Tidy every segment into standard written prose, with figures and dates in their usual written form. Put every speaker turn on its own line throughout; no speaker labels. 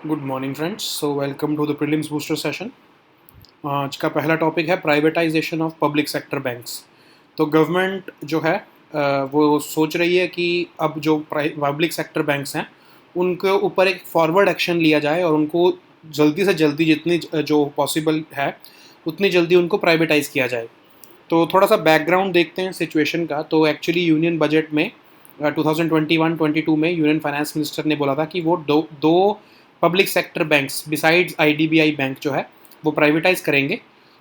Good morning friends. So welcome to the prelims booster session. आज का पहला topic है privatisation of public sector banks. तो government जो है वो सोच रही है कि अब जो पब्लिक सेक्टर बैंक्स हैं उनके ऊपर एक फॉरवर्ड एक्शन लिया जाए और उनको जल्दी से जल्दी जितनी जो पॉसिबल है उतनी जल्दी उनको प्राइवेटाइज़ किया जाए। तो थोड़ा सा बैकग्राउंड देखते हैं सिचुएशन का। तो एक्चुअली यूनियन बजट में 2021-22 में यूनियन फाइनेंस मिनिस्टर ने बोला था कि वो दो public sector banks besides IDBI bank जो है वो प्राइवेटाइज करेंगे।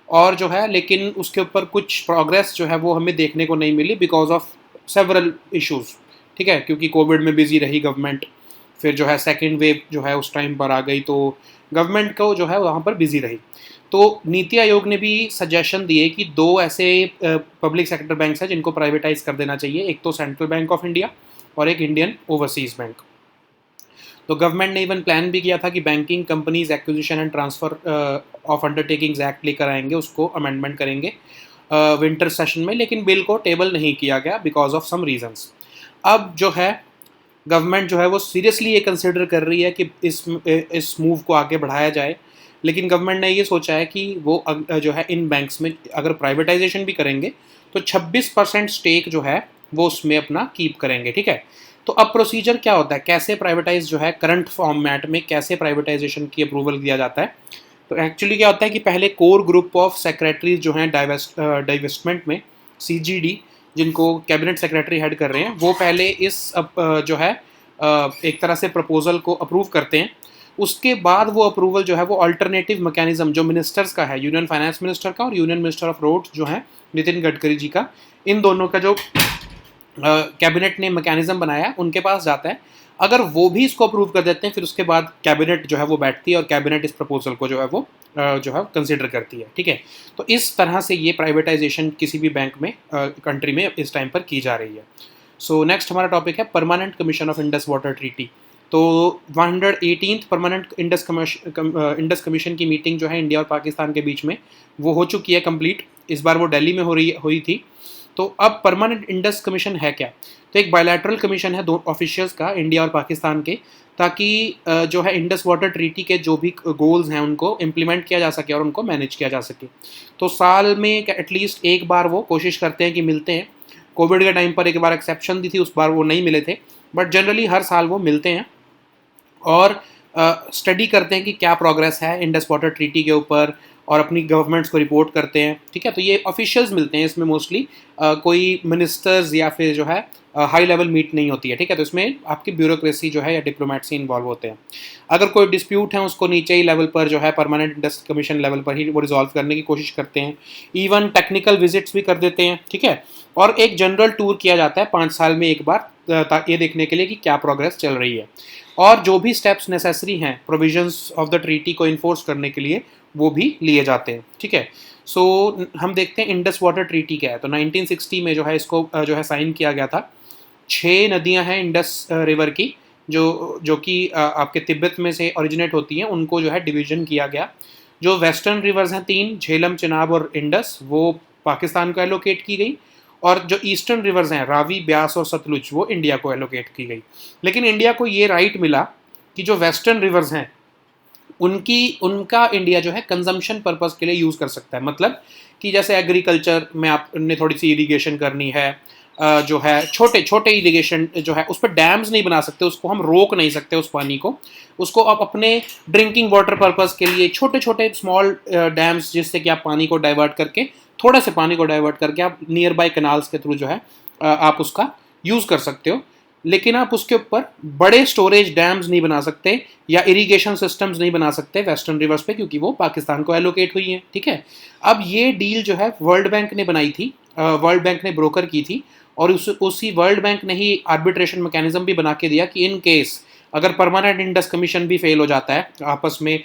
और जो है लेकिन उसके ऊपर कुछ प्रोग्रेस जो है वो हमें देखने को नहीं मिली बिकॉज ऑफ सेवरल इश्यूज। ठीक है, क्योंकि कोविड में बिजी रही गवर्नमेंट, फिर जो है सेकेंड वेव जो है उस टाइम पर आ गई, तो गवर्नमेंट को जो है वहाँ पर बिजी रही। तो नीति आयोग ने भी सजेशन दिए कि दो ऐसे पब्लिक सेक्टर बैंक्स हैं जिनको प्राइवेटाइज कर देना चाहिए, एक तो सेंट्रल बैंक ऑफ इंडिया और एक इंडियन ओवरसीज बैंक। तो गवर्नमेंट ने इवन प्लान भी किया था कि banking companies acquisition and transfer of undertakings act लेकर आएंगे, उसको अमेंडमेंट करेंगे विंटर सेशन में, लेकिन बिल को टेबल नहीं किया गया बिकॉज ऑफ सम रीजंस। अब जो है गवर्नमेंट जो है वो सीरियसली ये कंसिडर कर रही है कि इस मूव को आगे बढ़ाया जाए, लेकिन गवर्नमेंट ने ये सोचा है कि वो जो है इन बैंक्स में अगर प्राइवेटाइजेशन भी करेंगे तो 26% स्टेक जो है वो उसमें अपना कीप करेंगे। ठीक है, तो अब प्रोसीजर क्या होता है, कैसे प्राइवेटाइज जो है करंट फॉर्मेट में कैसे प्राइवेटाइजेशन की अप्रूवल दिया जाता है। तो एक्चुअली क्या होता है कि पहले कोर ग्रुप ऑफ सेक्रेटरीज जो हैं डाइवेस्टमेंट में, सीजीडी, जिनको कैबिनेट सेक्रेटरी हेड कर रहे हैं, वो पहले इस जो है एक तरह से प्रपोजल को अप्रूव करते हैं। उसके बाद वो अप्रूवल जो है वो अल्टरनेटिव मैकेनिज्म जो मिनिस्टर्स का है, यूनियन फाइनेंस मिनिस्टर का और यूनियन मिनिस्टर ऑफ रोड्स जो है नितिन गडकरी जी का, इन दोनों का जो कैबिनेट ने मैकेनिज्म बनाया उनके पास जाता है। अगर वो भी इसको अप्रूव कर देते हैं फिर उसके बाद कैबिनेट जो है वो बैठती है और कैबिनेट इस प्रपोजल को जो है वो जो है कंसिडर करती है। ठीक है, तो इस तरह से ये प्राइवेटाइजेशन किसी भी बैंक में कंट्री में इस टाइम पर की जा रही है। सो नेक्स्ट हमारा टॉपिक है permanent commission of Indus water treaty. तो 118th परमानेंट इंडस कमीशन की मीटिंग जो है इंडिया और पाकिस्तान के बीच में वो हो चुकी है कंप्लीट। इस बार वो दिल्ली में हुई थी। तो अब परमानेंट इंडस कमीशन है क्या? तो एक बायलैटरल कमीशन है दो ऑफिशियल्स का, इंडिया और पाकिस्तान के, ताकि जो है इंडस वाटर ट्रीटी के जो भी गोल्स हैं उनको इम्प्लीमेंट किया जा सके और उनको मैनेज किया जा सके। तो साल में एटलीस्ट एक बार वो कोशिश करते हैं कि मिलते हैं। कोविड के टाइम पर एक बार एक्सेप्शन दी थी, उस बार वो नहीं मिले थे, बट जनरली हर साल वो मिलते हैं और स्टडी करते हैं कि क्या प्रोग्रेस है इंडस वाटर ट्रीटी के ऊपर और अपनी गवर्नमेंट्स को रिपोर्ट करते हैं। ठीक है, तो ये ऑफिशियल्स मिलते हैं, इसमें मोस्टली कोई मिनिस्टर्स या फिर जो है हाई लेवल मीट नहीं होती है। ठीक है, तो इसमें आपकी ब्यूरोक्रेसी जो है या डिप्लोमेट्सी इन्वॉल्व होते हैं। अगर कोई डिस्प्यूट है उसको नीचे ही लेवल पर जो है परमानेंट इंडस कमीशन लेवल पर ही वो रिजॉल्व करने की कोशिश करते हैं। इवन टेक्निकल विजिट्स भी कर देते हैं। ठीक है, और एक जनरल टूर किया जाता है 5 साल में एक बार, ये देखने के लिए कि क्या प्रोग्रेस चल रही है और जो भी स्टेप्स नेसेसरी हैं प्रोविजंस ऑफ द ट्रीटी को इन्फोर्स करने के लिए वो भी लिए जाते हैं। ठीक है, सो हम देखते हैं इंडस वाटर ट्रीटी क्या है। तो 1960 में जो है इसको जो है साइन किया गया था। 6 नदियां हैं इंडस रिवर की जो कि आपके तिब्बत में से ओरिजिनेट होती हैं, उनको जो है डिवीजन किया गया। जो वेस्टर्न रिवर्स हैं 3, झेलम, चिनाब और इंडस, वो पाकिस्तान को एलोकेट की गई, और जो ईस्टर्न रिवर्स हैं रावी, ब्यास और सतलुज, वो इंडिया को एलोकेट की गई। लेकिन इंडिया को ये राइट मिला कि जो वेस्टर्न रिवर्स हैं उनका इंडिया जो है कंजम्पशन पर्पस के लिए यूज़ कर सकता है। मतलब कि जैसे एग्रीकल्चर में आपने थोड़ी सी इरिगेशन करनी है, जो है छोटे छोटे इरिगेशन जो है उस पर डैम्स नहीं बना सकते, उसको हम रोक नहीं सकते उस पानी को, उसको आप अपने ड्रिंकिंग वाटर पर्पस के लिए छोटे छोटे स्मॉल डैम्स, जिससे कि आप पानी को डाइवर्ट करके, थोड़े से पानी को डाइवर्ट करके आप नियर बाय कैनाल्स के थ्रू जो है आप उसका यूज़ कर सकते हो। लेकिन आप उसके ऊपर बड़े स्टोरेज डैम्स नहीं बना सकते या इरिगेशन सिस्टम्स नहीं बना सकते वेस्टर्न रिवर्स पे, क्योंकि वो पाकिस्तान को एलोकेट हुई हैं। ठीक है, अब ये डील जो है वर्ल्ड बैंक ने बनाई थी, वर्ल्ड बैंक ने ब्रोकर की थी, और उसी वर्ल्ड बैंक ने ही आर्बिट्रेशन मैकेनिज्म भी बना के दिया कि इन केस अगर परमानेंट इंडस कमीशन भी फेल हो जाता है आपस में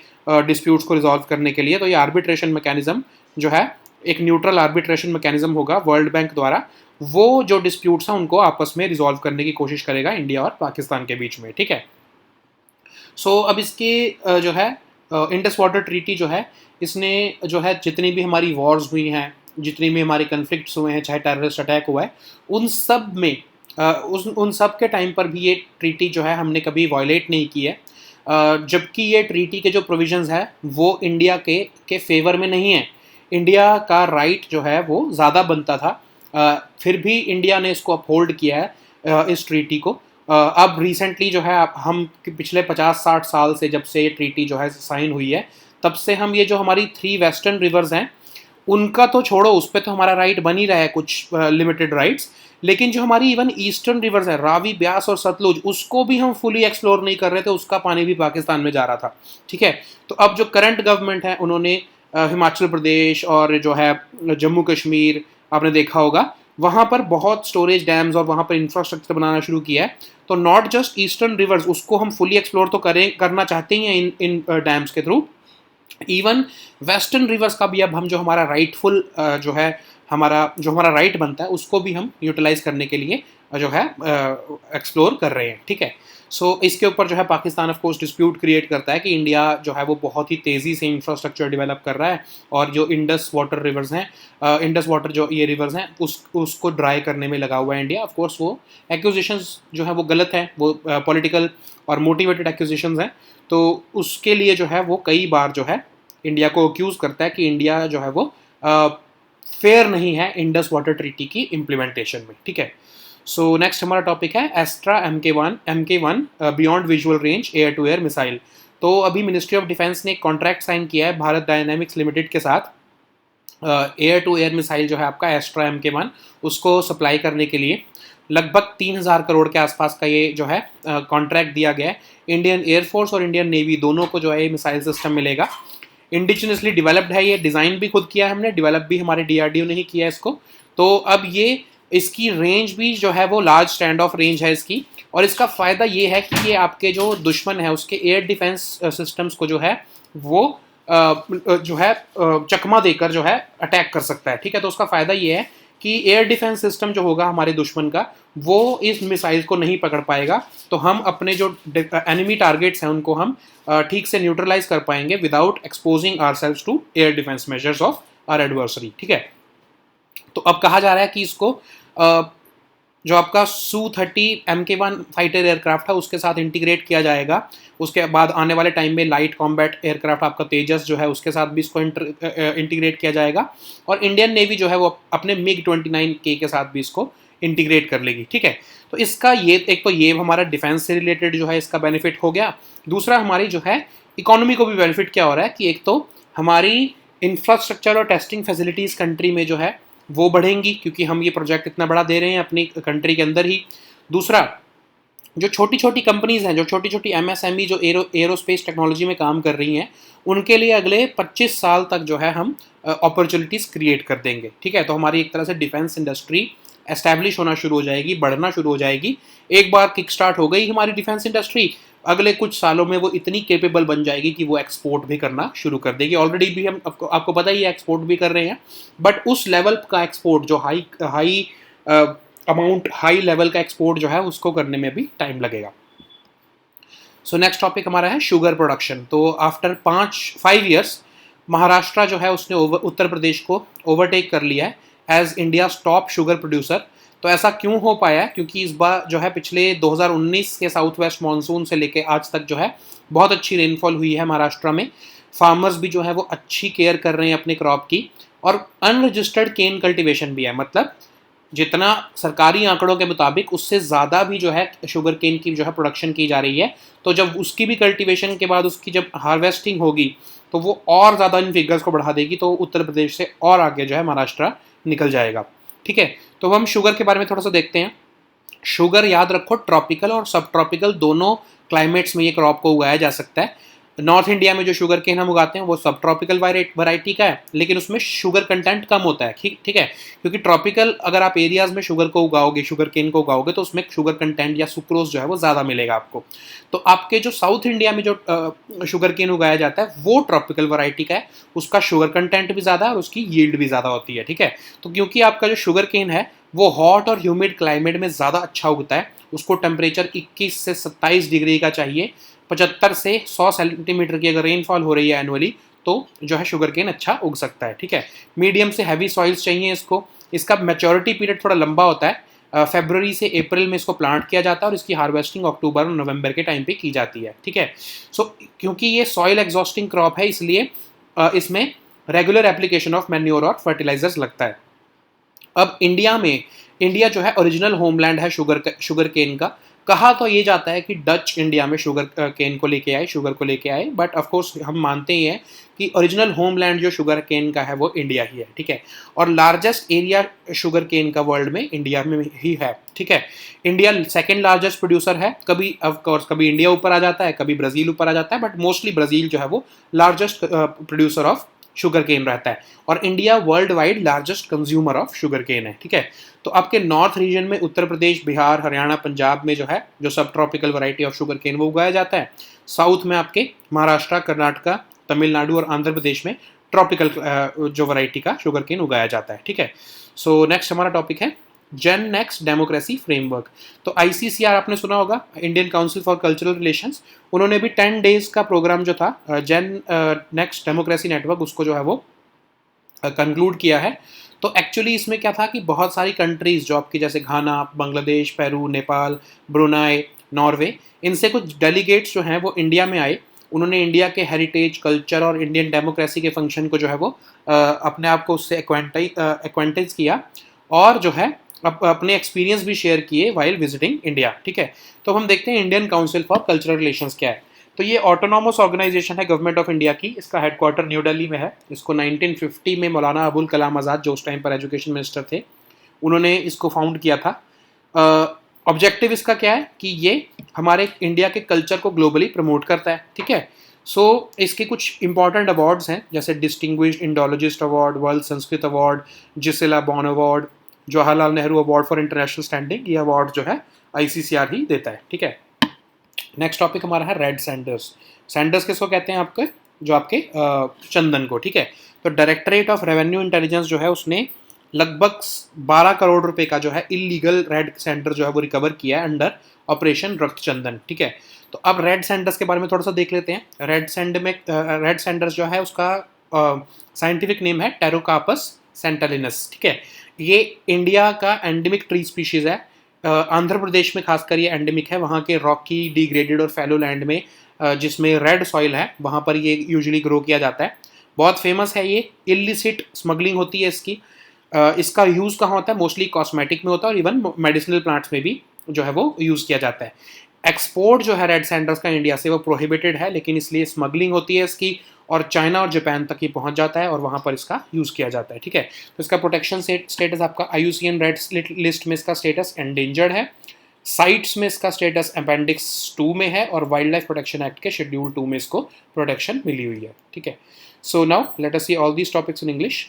डिस्प्यूट्स को रिजॉल्व करने के लिए, तो ये आर्बिट्रेशन मैकेनिज्म जो है एक न्यूट्रल आर्बिट्रेशन मैकेनिज्म होगा वर्ल्ड बैंक द्वारा, वो जो डिस्प्यूट्स हैं उनको आपस में रिजॉल्व करने की कोशिश करेगा इंडिया और पाकिस्तान के बीच में। ठीक है, सो अब इसके जो है इंडस वाटर ट्रीटी जो है, इसने जो है जितनी भी हमारी वॉर्स हुई हैं, जितनी भी हमारे कन्फ्लिक्ट्स हुए हैं, चाहे टेररिस्ट अटैक हुआ है, उन सब में उन सब के टाइम पर भी ये ट्रीटी जो है हमने कभी वायलेट नहीं की है। जबकि ये ट्रीटी के जो प्रोविजंस है वो इंडिया के फेवर में नहीं है। इंडिया का राइट जो है वो ज़्यादा बनता था, फिर भी इंडिया ने इसको अपहोल्ड किया है, इस ट्रीटी को। अब रिसेंटली जो है हम पिछले 50-60 साल से, जब से ये ट्रीटी जो है साइन हुई है, तब से हम ये जो हमारी 3 वेस्टर्न रिवर्स हैं उनका तो छोड़ो, उस पर तो हमारा राइट बन ही रहा है, कुछ लिमिटेड राइट्स। लेकिन जो हमारी इवन ईस्टर्न रिवर्स है, रावी, ब्यास और सतलुज, उसको भी हम फुली एक्सप्लोर नहीं कर रहे थे, उसका पानी भी पाकिस्तान में जा रहा था। ठीक है, तो अब जो करंट गवर्नमेंट है उन्होंने हिमाचल प्रदेश और जो है जम्मू कश्मीर, आपने देखा होगा वहाँ पर बहुत स्टोरेज डैम्स और वहाँ पर इंफ्रास्ट्रक्चर बनाना शुरू किया है। तो नॉट जस्ट ईस्टर्न रिवर्स, उसको हम फुली एक्सप्लोर तो करना चाहते ही हैं इन डैम्स के थ्रू। इवन वेस्टर्न रिवर्स का भी अब हम जो हमारा राइटफुल जो है हमारा राइट बनता है उसको भी हम यूटिलाइज करने के लिए जो है एक्सप्लोर कर रहे हैं। ठीक है, सो इसके ऊपर जो है Pakistan of course dispute create करता है कि इंडिया जो है वो बहुत ही तेज़ी से इंफ्रास्ट्रक्चर डेवलप कर रहा है और जो इंडस वाटर रिवर्स हैं, इंडस वाटर जो ये रिवर्स हैं उसको ड्राई करने में लगा हुआ है इंडिया। ऑफ कोर्स वो एक्यूजिशंस जो है वो गलत हैं, वो पॉलिटिकल और मोटिवेटेड एक्यूजिशंस हैं। तो उसके लिए जो है वो कई बार जो है इंडिया को अक्यूज़ करता है कि इंडिया जो है वो फेयर नहीं है इंडस वाटर ट्रीटी की इम्प्लीमेंटेशन में। ठीक है, सो नेक्स्ट हमारा टॉपिक है Astra MK1 beyond visual range air to air missile. तो अभी मिनिस्ट्री ऑफ डिफेंस ने एक कॉन्ट्रैक्ट साइन किया है भारत डायनामिक्स लिमिटेड के साथ, एयर टू एयर मिसाइल जो है आपका एस्ट्रा MK1 उसको सप्लाई करने के लिए। लगभग 3000 करोड़ के आसपास का ये जो है कॉन्ट्रैक्ट दिया गया है। इंडियन एयरफोर्स और इंडियन नेवी दोनों को जो है ये मिसाइल सिस्टम मिलेगा। इंडिजिनसली डेवलप्ड है, ये डिज़ाइन भी खुद किया है हमने, डेवलप भी हमारे DRDO ने ही किया है इसको। तो अब ये इसकी रेंज भी जो है वो लार्ज स्टैंड ऑफ रेंज है इसकी, और इसका फ़ायदा ये है कि ये आपके जो दुश्मन है उसके एयर डिफेंस सिस्टम्स को जो है वो जो है चकमा देकर जो है अटैक कर सकता है। ठीक है, तो उसका फ़ायदा ये है कि एयर डिफेंस सिस्टम जो होगा हमारे दुश्मन का वो इस मिसाइल को नहीं पकड़ पाएगा, तो हम अपने जो एनिमी टारगेट्स हैं उनको हम ठीक से न्यूट्रलाइज कर पाएंगे without exposing ourselves to air defence measures of our adversary. ठीक है, तो अब कहा जा रहा है कि इसको जो आपका Su-30 MK1 फाइटर एयरक्राफ्ट है उसके साथ इंटीग्रेट किया जाएगा। उसके बाद आने वाले टाइम में लाइट कॉम्बैट एयरक्राफ्ट आपका तेजस जो है उसके साथ भी इसको इंटीग्रेट किया जाएगा, और इंडियन नेवी जो है वो अपने MiG-29K के साथ भी इसको इंटीग्रेट कर लेगी। ठीक है, तो इसका ये एक तो ये हमारा डिफेंस से रिलेटेड जो है इसका बेनिफिट हो गया। दूसरा हमारी जो है इकोनॉमी को भी बेनिफिट क्या हो रहा है कि एक तो हमारी इंफ्रास्ट्रक्चर और टेस्टिंग फैसिलिटीज़ कंट्री में जो है वो बढ़ेंगी, क्योंकि हम ये प्रोजेक्ट इतना बड़ा दे रहे हैं अपनी कंट्री के अंदर ही। दूसरा, जो छोटी छोटी कंपनीज़ हैं, जो छोटी छोटी MSME जो एरोस्पेस टेक्नोलॉजी में काम कर रही हैं, उनके लिए अगले 25 साल तक जो है हम अपॉर्चुनिटीज़ क्रिएट कर देंगे। ठीक है, तो हमारी एक तरह से डिफेंस इंडस्ट्री एस्टैब्लिश होना शुरू हो जाएगी, बढ़ना शुरू हो जाएगी। एक बार किक स्टार्ट हो गई हमारी डिफेंस इंडस्ट्री, अगले कुछ सालों में वो इतनी केपेबल बन जाएगी कि वो एक्सपोर्ट भी करना शुरू कर देगी। ऑलरेडी भी हम आपको पता ही है एक्सपोर्ट भी कर रहे हैं, बट उस लेवल का एक्सपोर्ट जो हाई लेवल का एक्सपोर्ट जो है उसको करने में भी टाइम लगेगा। सो नेक्स्ट टॉपिक हमारा है शुगर प्रोडक्शन। तो आफ्टर 5 ईयर्स महाराष्ट्र जो है उसने उत्तर प्रदेश को ओवरटेक कर लिया है as India top sugar producer. तो ऐसा क्यों हो पाया? क्योंकि इस बार जो है पिछले 2019 के साउथ वेस्ट मानसून से लेके आज तक जो है बहुत अच्छी रेनफॉल हुई है महाराष्ट्र में। फार्मर्स भी जो है वो अच्छी केयर कर रहे हैं अपने क्रॉप की, और अनरजिस्टर्ड केन कल्टीवेशन भी है, मतलब जितना सरकारी आंकड़ों के मुताबिक उससे ज़्यादा भी जो है शुगर केन की जो है प्रोडक्शन की जा रही है। तो जब उसकी भी कल्टीवेशन के बाद उसकी जब हार्वेस्टिंग होगी तो वो और ज़्यादा इन फिगर्स को बढ़ा देगी, तो उत्तर प्रदेश से और आगे जो है महाराष्ट्र निकल जाएगा। ठीक है, तो हम शुगर के बारे में थोड़ा सा देखते हैं। शुगर याद रखो ट्रॉपिकल और सब ट्रॉपिकल दोनों क्लाइमेट्स में ये क्रॉप को उगाया जा सकता है। नॉर्थ इंडिया में जो शुगर केन हम उगाते हैं वो सब ट्रॉपिकल वैरायटी का है, लेकिन उसमें शुगर कंटेंट कम होता है। ठीक है, क्योंकि ट्रॉपिकल अगर आप एरियाज में शुगर को उगाओगे, शुगर केन को उगाओगे, तो उसमें शुगर कंटेंट या सुक्रोज जो है वो ज़्यादा मिलेगा आपको। तो आपके जो साउथ इंडिया में जो शुगर केन उगाया जाता है वो ट्रॉपिकल वैरायटी का है, उसका शुगर कंटेंट भी ज़्यादा है और उसकी यील्ड भी ज़्यादा होती है। ठीक है, तो क्योंकि आपका जो शुगर केन है वो हॉट और ह्यूमिड क्लाइमेट में ज़्यादा अच्छा उगता है, उसको टेम्परेचर 21 से 27 डिग्री का चाहिए, 75 से 100 सेंटीमीटर की अगर रेनफॉल हो रही है एनुअली, तो जो है शुगर केन अच्छा उग सकता है। ठीक है, मीडियम से हैवी सॉइल्स चाहिए इसको, इसका मैच्योरिटी पीरियड थोड़ा लंबा होता है, फरवरी से अप्रैल में इसको प्लांट किया जाता है और इसकी हार्वेस्टिंग अक्टूबर और नवंबर के टाइम पे की जाती है, ठीक है। सो क्योंकि ये सॉइल एग्जॉस्टिंग क्रॉप है, इसलिए इसमें रेगुलर एप्लीकेशन ऑफ मैन्योर और फर्टिलाइजर्स लगता है। अब इंडिया जो है ओरिजिनल होमलैंड है शुगर केन का। कहा तो ये जाता है कि डच इंडिया में शुगर केन को लेके आए, शुगर को लेके आए, बट ऑफ कोर्स हम मानते ही हैं कि ओरिजिनल होमलैंड जो शुगर केन का है वो इंडिया ही है, ठीक है। और लार्जेस्ट एरिया शुगर केन का वर्ल्ड में इंडिया में ही है, ठीक है। इंडिया सेकेंड लार्जेस्ट प्रोड्यूसर है। कभी ऑफ कोर्स कभी इंडिया ऊपर आ जाता है, कभी ब्राज़ील ऊपर आ जाता है, बट मोस्टली ब्राज़ील जो है वो largest producer of sugar cane रहता है। और India world wide largest consumer of sugar cane है, ठीक है। तो आपके नॉर्थ रीजन में उत्तर प्रदेश, बिहार, हरियाणा, पंजाब में जो है जो सब tropical variety of sugar cane वो उगाया जाता है। साउथ में आपके महाराष्ट्र, कर्नाटका, तमिलनाडु और आंध्र प्रदेश में ट्रॉपिकल जो वैरायटी का शुगर केन उगाया जाता है, ठीक है। सो नेक्स्ट हमारा टॉपिक है जेन नेक्स्ट डेमोक्रेसी फ्रेमवर्क। तो आईसीसीआर आपने सुना होगा, Indian council for cultural relations, उन्होंने भी 10 डेज का प्रोग्राम जो था जेन नेक्स्ट डेमोक्रेसी नेटवर्क, उसको जो है वो कंक्लूड किया है। तो एक्चुअली इसमें क्या था कि बहुत सारी कंट्रीज़ जो आपकी जैसे Ghana, Bangladesh, Peru, Nepal, Brunei, Norway, इनसे कुछ डेलीगेट्स जो हैं वो इंडिया में आए। उन्होंने इंडिया के हेरिटेज, कल्चर और इंडियन डेमोक्रेसी के फंक्शन को जो है वो अपने आप को उससे एक्वेंटेज किया और जो है अपने एक्सपीरियंस भी शेयर किए वाइल विजिटिंग इंडिया, ठीक है। तो हम देखते हैं Indian council for cultural relations क्या है। तो ये ऑटोनॉमस ऑर्गेनाइजेशन है गवर्नमेंट ऑफ इंडिया की। इसका हेडक्वार्टर न्यू दिल्ली में है। इसको 1950 में मौलाना अबुल कलाम आज़ाद जो उस टाइम पर एजुकेशन मिनिस्टर थे, उन्होंने इसको फाउंड किया था। ऑब्जेक्टिव इसका क्या है कि ये हमारे इंडिया के कल्चर को ग्लोबली प्रमोट करता है, ठीक है। सो इसके कुछ इंपॉर्टेंट अवार्ड्स हैं, जैसे distinguished Indologist award, world Sanskrit award, Gisela Bonn award, Jawaharlal Nehru award for international standing. ये अवार्ड जो है आईसीसीआर ही देता है, ठीक है। नेक्स्ट टॉपिक हमारा है रेड सैंडर्स। सैंडर्स किसको कहते हैं आपके, जो आपके चंदन को, ठीक है। तो डायरेक्टरेट ऑफ रेवेन्यू इंटेलिजेंस जो है उसने लगभग 12 करोड़ रुपए का जो है इलीगल रेड सैंडर जो है वो रिकवर किया है अंडर ऑपरेशन रक्त चंदन, ठीक है। तो अब रेड सैंडर्स के बारे में थोड़ा सा देख लेते हैं। रेड सैंडर्स जो है उसका साइंटिफिक नेम है टेरोकार्पस सेंटालिनस, ठीक है। ये इंडिया का एंडेमिक ट्री स्पीशीज है। आंध्र प्रदेश में खासकर ये एंडेमिक है। वहाँ के रॉकी, डिग्रेडेड और फैलो लैंड में जिसमें रेड सॉइल है वहाँ पर ये यूजुअली ग्रो किया जाता है। बहुत फेमस है ये। इलिसिट स्मगलिंग होती है इसकी। इसका यूज़ कहाँ होता है? मोस्टली कॉस्मेटिक में होता है और इवन मेडिसिनल प्लांट्स में भी जो है वो यूज़ किया जाता है। एक्सपोर्ट जो है रेड सैंडर्स का इंडिया से वो प्रोहिबिटेड है, लेकिन इसलिए स्मगलिंग होती है इसकी और चाइना और जापान तक ये पहुंच जाता है और वहाँ पर इसका यूज़ किया जाता है, ठीक है। तो इसका प्रोटेक्शन स्टेटस आपका IUCN रेड लिस्ट में इसका स्टेटस एंडेंजर्ड है। साइट्स में इसका स्टेटस अपेंडिक्स 2 में है और वाइल्ड लाइफ प्रोटेक्शन एक्ट के शेड्यूल 2 में इसको प्रोटेक्शन मिली हुई है, ठीक है। So now let us see all these topics in English.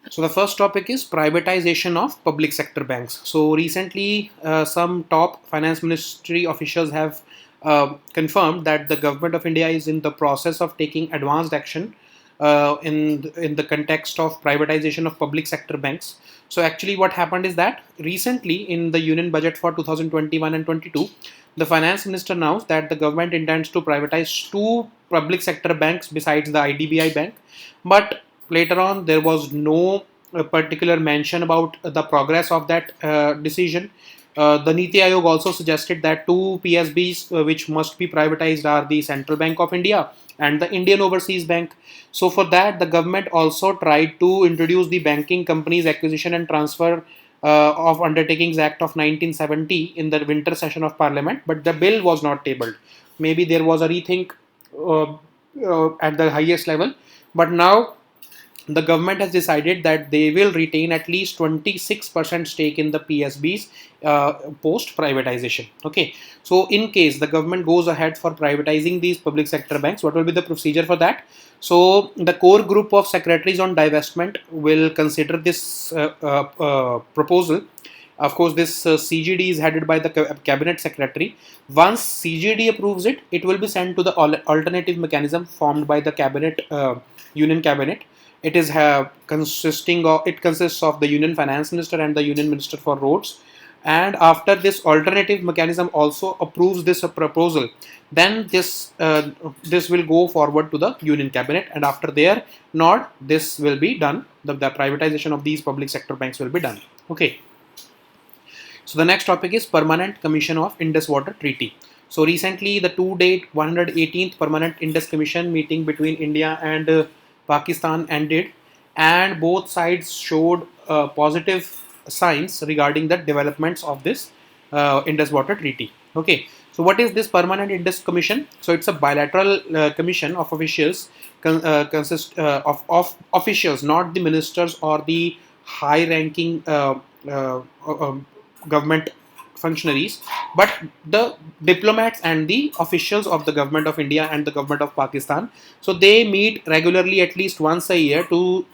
So the first topic is privatization of public sector banks. So recently, some top finance ministry officials have confirmed that the government of India is in the process of taking advanced action in the context of privatization of public sector banks. So actually, what happened is that recently in the Union Budget for 2021 and 22, the finance minister announced that the government intends to privatize 2 public sector banks besides the IDBI bank, but later on there was no particular mention about the progress of that decision. The Niti Aayog also suggested that 2 PSBs which must be privatized are the Central Bank of India and the Indian Overseas Bank. So for that, the government also tried to introduce the Banking Companies Acquisition and Transfer of Undertakings Act of 1970 in the winter session of Parliament, but the bill was not tabled. Maybe there was a rethink at the highest level, but now the government has decided that they will retain at least 26% stake in the PSBs post privatization. Okay, so in case the government goes ahead for privatizing these public sector banks, what will be the procedure for that? So the core group of secretaries on divestment will consider this proposal. Of course, this CGD is headed by the cabinet secretary. Once CGD approves it, it will be sent to the alternative mechanism formed by the cabinet, union cabinet. It is consists of the Union Finance Minister and the Union Minister for Roads. and after this alternative mechanism also approves this proposal, then this will go forward to the Union Cabinet, and after their nod, this will be done. The privatization of these public sector banks will be done. Okay. So the next topic is Permanent Commission of Indus Water Treaty. So recently, the to-date 118th Permanent Indus Commission meeting between India and Pakistan ended, and both sides showed positive signs regarding the developments of this Indus Water Treaty. Okay. So what is this Permanent Indus Commission? So it's a bilateral commission of officials, consist of officials, not the ministers or the high-ranking government functionaries, but the diplomats and the officials of the government of India and the government of Pakistan. So they meet regularly at least once a year to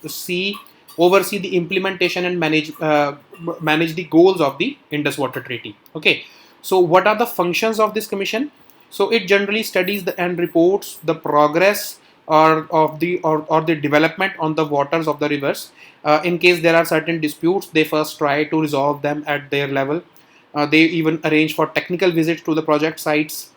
oversee the implementation and manage the goals of the Indus Water Treaty. Okay. So what are the functions of this commission? So it generally studies and reports the progress or the development on the waters of the rivers. In case there are certain disputes, they first try to resolve them at their level. They even arrange for technical visits to the project sites,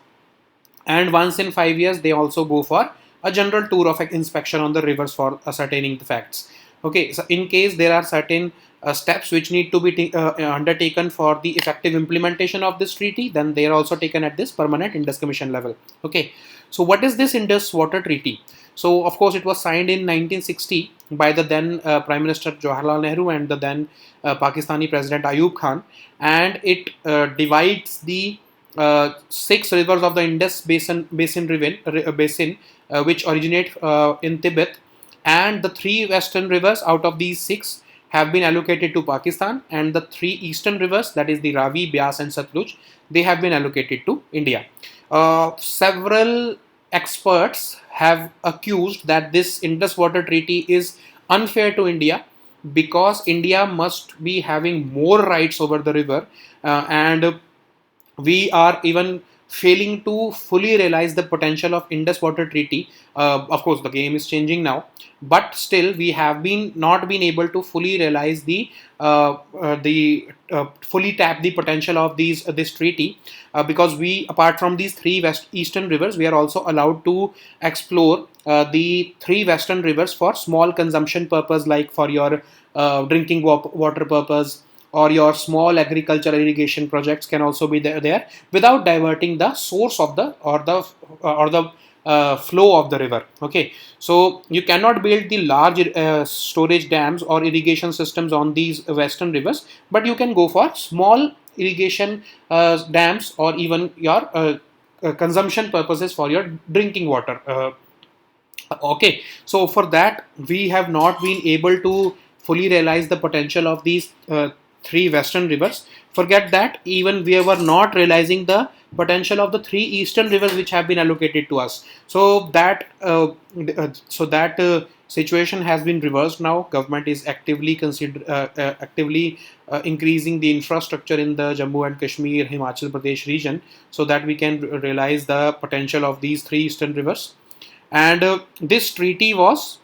and once in 5 years they also go for a general tour of inspection on the rivers for ascertaining the facts. Okay, so in case there are certain steps which need to be undertaken for the effective implementation of this treaty, then they are also taken at this Permanent Indus Commission level. Okay, so what is this Indus Water Treaty? So of course it was signed in 1960 by the then Prime Minister Jawaharlal Nehru and the then Pakistani President Ayub Khan, and it divides the 6 rivers of the Indus basin, which originate in Tibet, and the 3 western rivers out of these 6 have been allocated to Pakistan, and the 3 eastern rivers, that is the Ravi, Beas and Satluj, they have been allocated to India. Several experts have accused that this Indus Water Treaty is unfair to India, because India must be having more rights over the river, and we are even failing to fully realize the potential of Indus Water Treaty. Of course, the game is changing now, but still we have not been able to fully realize fully tap the potential of this treaty, because we, apart from these 3 eastern rivers, we are also allowed to explore the 3 western rivers for small consumption purpose, like for your drinking water purpose, or your small agricultural irrigation projects can also be there without diverting the source of the flow of the river. Okay, so you cannot build the large storage dams or irrigation systems on these western rivers, but you can go for small irrigation dams, or even your consumption purposes for your drinking water. Okay, so for that we have not been able to fully realize the potential of these 3 western rivers. Forget that, even we were not realizing the potential of the 3 eastern rivers which have been allocated to us. So that situation has been reversed now. Government is actively increasing the infrastructure in the Jammu and Kashmir, Himachal Pradesh region, so that we can realize the potential of these 3 eastern rivers. And this treaty was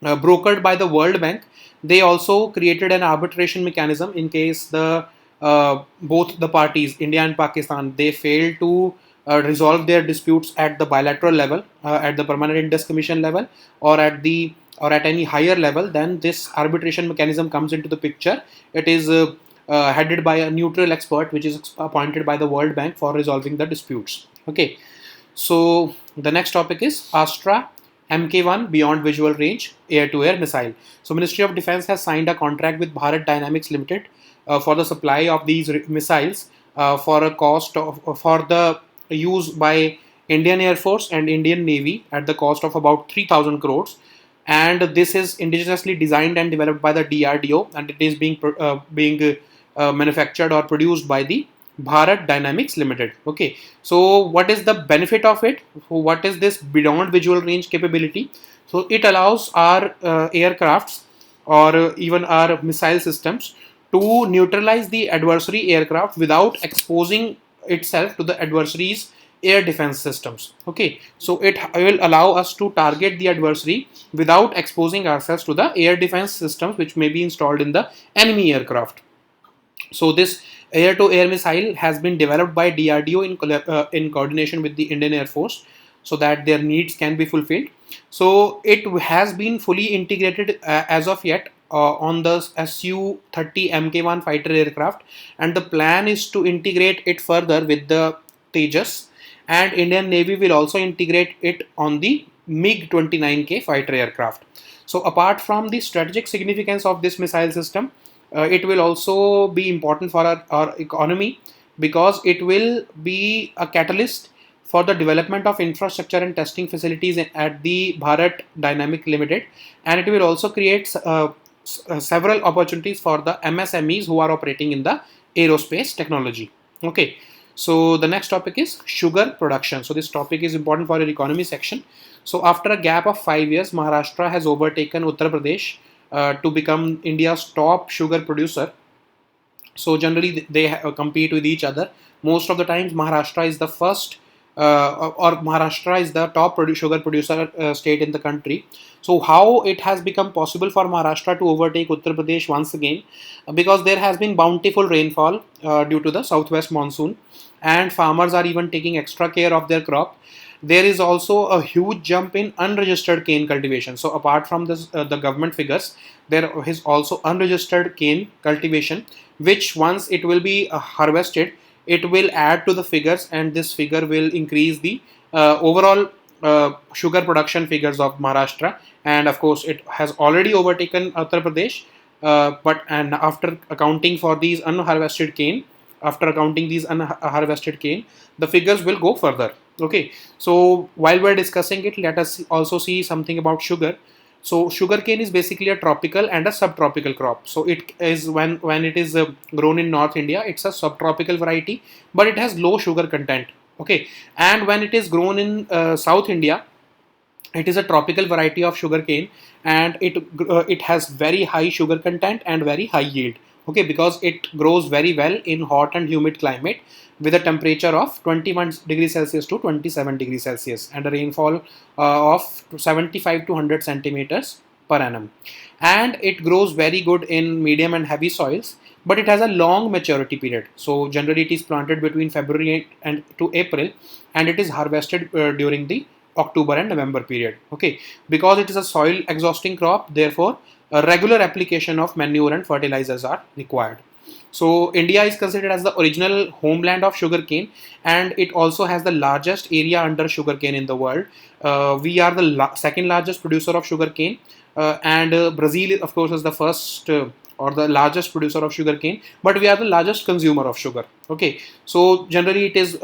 brokered by the World Bank. They also created an arbitration mechanism in case both the parties, India and Pakistan, they fail to resolve their disputes at the bilateral level, at the Permanent Indus Commission level, or at any higher level. Then this arbitration mechanism comes into the picture. It is headed by a neutral expert, which is appointed by the World Bank for resolving the disputes. Okay, so the next topic is Astra Mk1 Beyond Visual Range Air-to-Air Missile. So Ministry of Defence has signed a contract with Bharat Dynamics Limited for the supply of these missiles for a cost for the use by Indian Air Force and Indian Navy at the cost of about 3,000 crores. And this is indigenously designed and developed by the DRDO, and it is being manufactured or produced by the Bharat Dynamics Limited. Okay, so what is the benefit of it? What is this beyond visual range capability? So it allows our aircrafts, or even our missile systems, to neutralize the adversary aircraft without exposing itself to the adversary's air defense systems. Okay, so it will allow us to target the adversary without exposing ourselves to the air defense systems which may be installed in the enemy aircraft. So this Air-to-air missile has been developed by DRDO in coordination with the Indian Air Force, so that their needs can be fulfilled. So it has been fully integrated as of yet on the Su-30 Mk1 fighter aircraft, and the plan is to integrate it further with the Tejas, and Indian Navy will also integrate it on the MiG-29K fighter aircraft. So apart from the strategic significance of this missile system, it will also be important for our economy, because it will be a catalyst for the development of infrastructure and testing facilities at the Bharat Dynamic Limited, and it will also create several opportunities for the MSMEs who are operating in the aerospace technology. Okay, so the next topic is sugar production. So this topic is important for your economy section. So after a gap of 5 years, Maharashtra has overtaken Uttar Pradesh to become India's top sugar producer. So generally they compete with each other. Most of the times Maharashtra is the first, or Maharashtra is the top sugar producer state in the country. So how it has become possible for Maharashtra to overtake Uttar Pradesh once again? Because there has been bountiful rainfall due to the southwest monsoon, and farmers are even taking extra care of their crop. There is also a huge jump in unregistered cane cultivation. So apart from this, the government figures, there is also unregistered cane cultivation, which once it will be harvested, it will add to the figures, and this figure will increase the overall sugar production figures of Maharashtra. And of course, it has already overtaken Uttar Pradesh. But and after accounting for these unharvested cane, after accounting these unharvested cane, the figures will go further. Okay, so while we're discussing it, let us also see something about sugar. So sugarcane is basically a tropical and a subtropical crop. So it is when it is grown in North India, it's a subtropical variety, but it has low sugar content. Okay, and when it is grown in South India, it is a tropical variety of sugarcane, and it has very high sugar content and very high yield. Okay, because it grows very well in hot and humid climate with a temperature of 21 degrees Celsius to 27 degrees Celsius and a rainfall of 75 to 100 centimeters per annum. And it grows very good in medium and heavy soils, but it has a long maturity period. So generally it is planted between February and to April, and it is harvested during the October and November period. Okay, because it is a soil exhausting crop, therefore a regular application of manure and fertilizers are required. So India is considered as the original homeland of sugarcane, and it also has the largest area under sugarcane in the world. We are the second largest producer of sugarcane, and Brazil, of course, is the first or the largest producer of sugarcane, but we are the largest consumer of sugar. Okay, so generally it is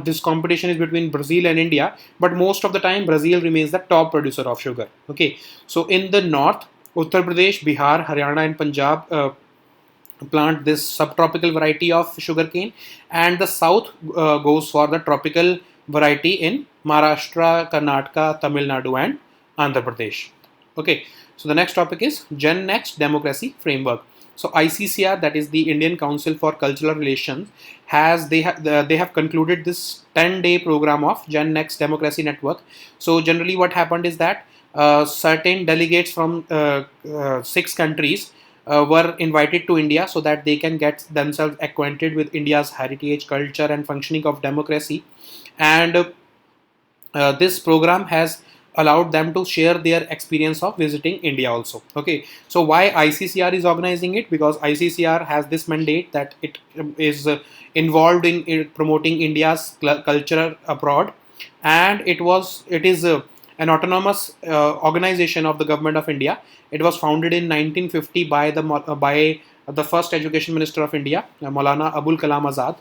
this competition is between Brazil and India, but most of the time Brazil remains the top producer of sugar. Okay, so in the north, Uttar Pradesh, Bihar, Haryana, and Punjab plant this subtropical variety of sugarcane, and the south goes for the tropical variety in Maharashtra, Karnataka, Tamil Nadu, and Andhra Pradesh. Okay, so the next topic is Gen Next Democracy Framework. So ICCR, that is the Indian Council for Cultural Relations, they have concluded this 10-day program of Gen Next Democracy Network. So generally, what happened is that certain delegates from 6 countries were invited to India so that they can get themselves acquainted with India's heritage, culture, and functioning of democracy. And this program has allowed them to share their experience of visiting India also. Okay, so why ICCR is organizing it? Because ICCR has this mandate that it is involved in promoting India's culture abroad, and it is an autonomous organization of the government of India. It was founded in 1950 by the first education minister of India, Maulana Abul Kalam Azad,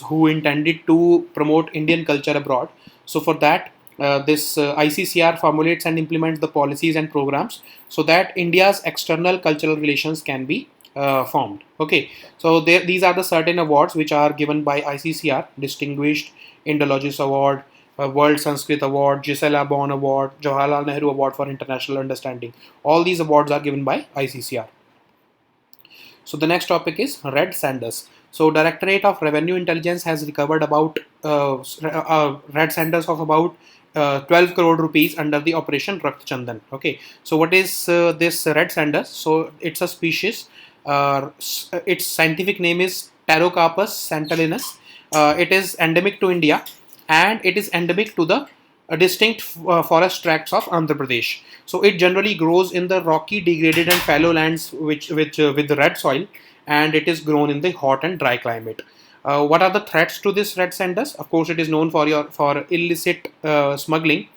who intended to promote Indian culture abroad. So for that, this ICCR formulates and implements the policies and programs so that India's external cultural relations can be formed. Okay, so these are the certain awards which are given by ICCR: Distinguished Indologist Award, World Sanskrit Award, Gisela Bon Award, Jawaharlal Nehru Award for International Understanding. All these awards are given by ICCR. So the next topic is Red Sanders. So Directorate of Revenue Intelligence has recovered about red sanders of about 12 crore rupees under the Operation Rakt Chandan. Okay, so what is this red sanders? So it's a species. Its scientific name is Pterocarpus santalinus. It is endemic to India, and it is endemic to the distinct forest tracts of Andhra Pradesh. So it generally grows in the rocky, degraded, and fallow lands which with the red soil, and it is grown in the hot and dry climate. What are the threats to this red sanders? Of course, it is known for illicit smuggling.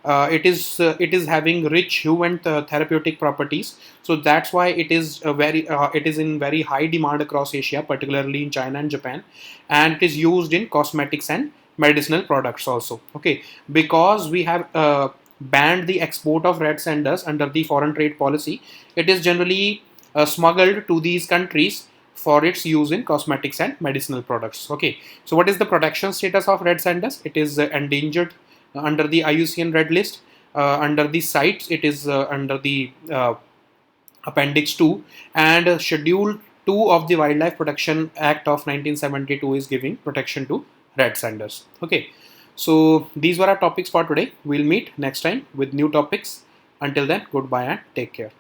It is having rich hue and therapeutic properties, so that's why it is in very high demand across Asia, particularly in China and Japan, and it is used in cosmetics and medicinal products also. Okay, because we have banned the export of red sanders under the foreign trade policy, it is generally smuggled to these countries for its use in cosmetics and medicinal products. Okay, so what is the protection status of red sanders? It is endangered under the IUCN Red List. Under the CITES, it is under the Appendix 2, and Schedule 2 of the Wildlife Protection Act of 1972 is giving protection to red sanders. Okay, so these were our topics for today. We'll meet next time with new topics. Until then, goodbye and take care.